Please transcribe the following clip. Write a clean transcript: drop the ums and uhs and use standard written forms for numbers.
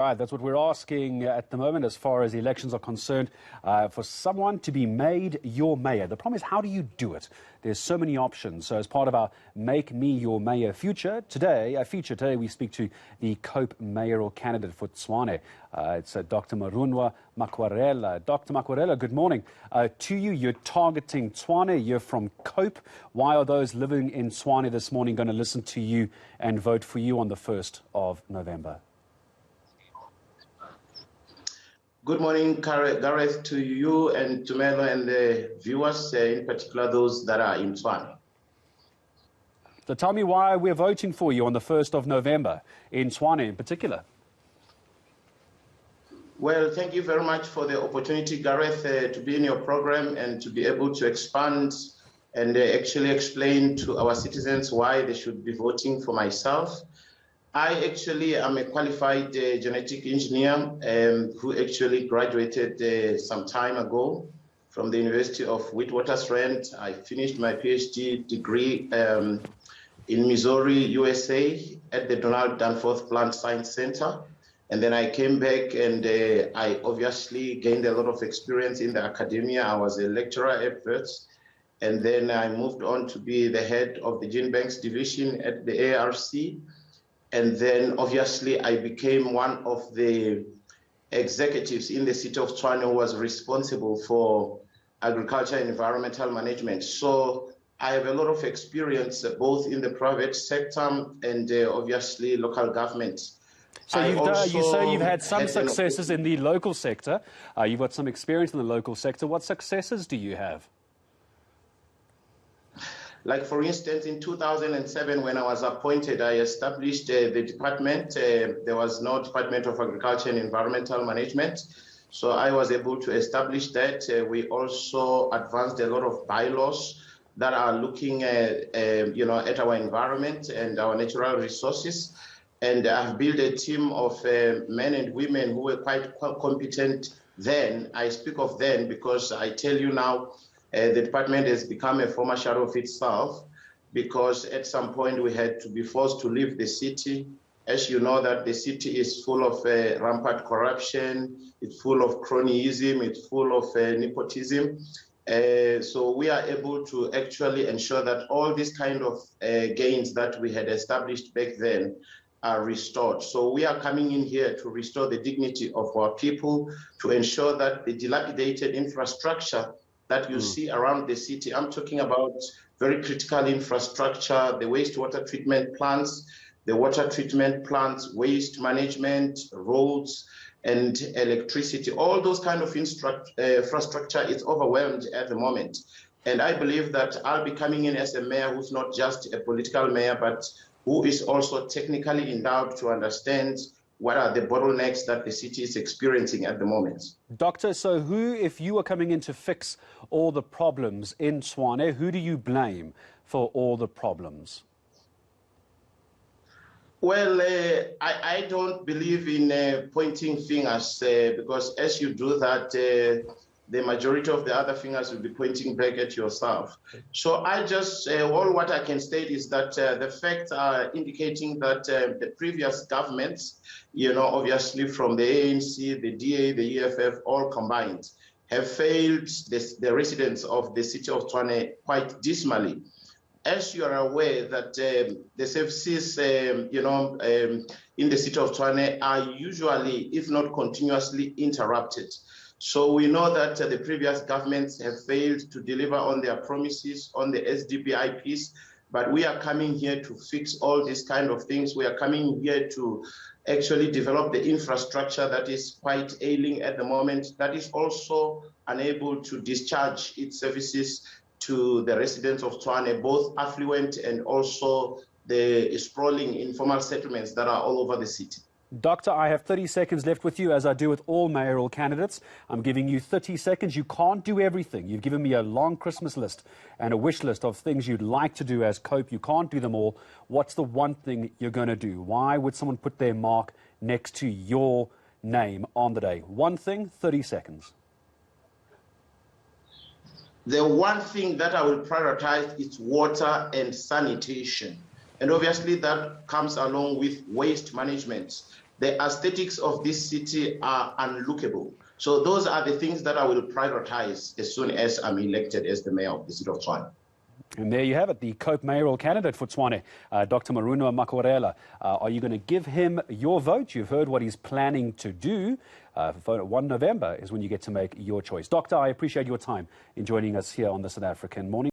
Right, that's what we're asking at the moment as far as elections are concerned, for someone to be made your mayor. The problem is, how do you do it? There's so many options. So as part of our Make Me Your Mayor feature, today we speak to the COPE mayoral candidate for Tshwane. It's Dr. Murunwa Makwarela. Dr. Makwarela, good morning. To you, you're targeting Tshwane. You're from COPE. Why are those living in Tshwane this morning going to listen to you and vote for you on the 1st of November? Good morning, Gareth, to you and to Melo and the viewers, in particular those that are in Tshwane. So tell me why we're voting for you on the 1st of November, in Tshwane in particular. Well, thank you very much for the opportunity, Gareth, to be in your program and to be able to expand and actually explain to our citizens why they should be voting for myself. I actually am a qualified genetic engineer who actually graduated some time ago from the University of Witwatersrand. I finished my PhD degree in Missouri, USA at the Donald Danforth Plant Science Center. And then I came back and I obviously gained a lot of experience in the academia. I was a lecturer at first. And then I moved on to be the head of the Gene Banks division at the ARC. And then obviously I became one of the executives in the city of Tshwane who was responsible for agriculture and environmental management. So I have a lot of experience both in the private sector and obviously local government. So you say you've had some successes in the local sector. You've got some experience in the local sector. What successes do you have? Like, for instance, in 2007, when I was appointed, I established the department. There was no Department of Agriculture and Environmental Management. So I was able to establish that. We also advanced a lot of bylaws that are looking at our environment and our natural resources. And I've built a team of men and women who were quite competent then. I speak of then because I tell you now, the department has become a former shadow of itself because at some point we had to be forced to leave the city. As you know, that the city is full of rampant corruption, it's full of cronyism, it's full of nepotism. So we are able to actually ensure that all these kind of gains that we had established back then are restored. So we are coming in here to restore the dignity of our people, to ensure that the dilapidated infrastructure that you see around the city. I'm talking about very critical infrastructure, the wastewater treatment plants, the water treatment plants, waste management, roads, and electricity. All those kind of infrastructure is overwhelmed at the moment. And I believe that I'll be coming in as a mayor who's not just a political mayor, but who is also technically endowed to understand what are the bottlenecks that the city is experiencing at the moment. Doctor, so if you were coming in to fix all the problems in Tshwane, who do you blame for all the problems? Well, I don't believe in pointing fingers because as you do that, the majority of the other fingers will be pointing back at yourself. So I just, all what I can state is that the facts are indicating that the previous governments, obviously from the ANC, the DA, the EFF, all combined, have failed the residents of the city of Tshwane quite dismally. As you are aware that the services, in the city of Tshwane are usually, if not continuously, interrupted. So we know that the previous governments have failed to deliver on their promises on the SDPIPs, but we are coming here to fix all these kind of things. We are coming here to actually develop the infrastructure that is quite ailing at the moment, that is also unable to discharge its services to the residents of Tshwane, both affluent and also the sprawling informal settlements that are all over the city. Doctor, I have 30 seconds left with you, as I do with all mayoral candidates. I'm giving you 30 seconds. You can't do everything. You've given me a long Christmas list and a wish list of things you'd like to do as COPE. You can't do them all. What's the one thing you're going to do? Why would someone put their mark next to your name on the day? One thing, 30 seconds. The one thing that I will prioritize is water and sanitation. And obviously that comes along with waste management. the aesthetics of this city are unlookable. So those are the things that I will prioritize as soon as I'm elected as the mayor of the city of Tshwane. And there you have it, the Cope mayoral candidate for Tshwane, Dr. Murunwa Makwarela. Are you going to give him your vote? You've heard what he's planning to do. 1 November is when you get to make your choice. Doctor, I appreciate your time in joining us here on the South African Morning.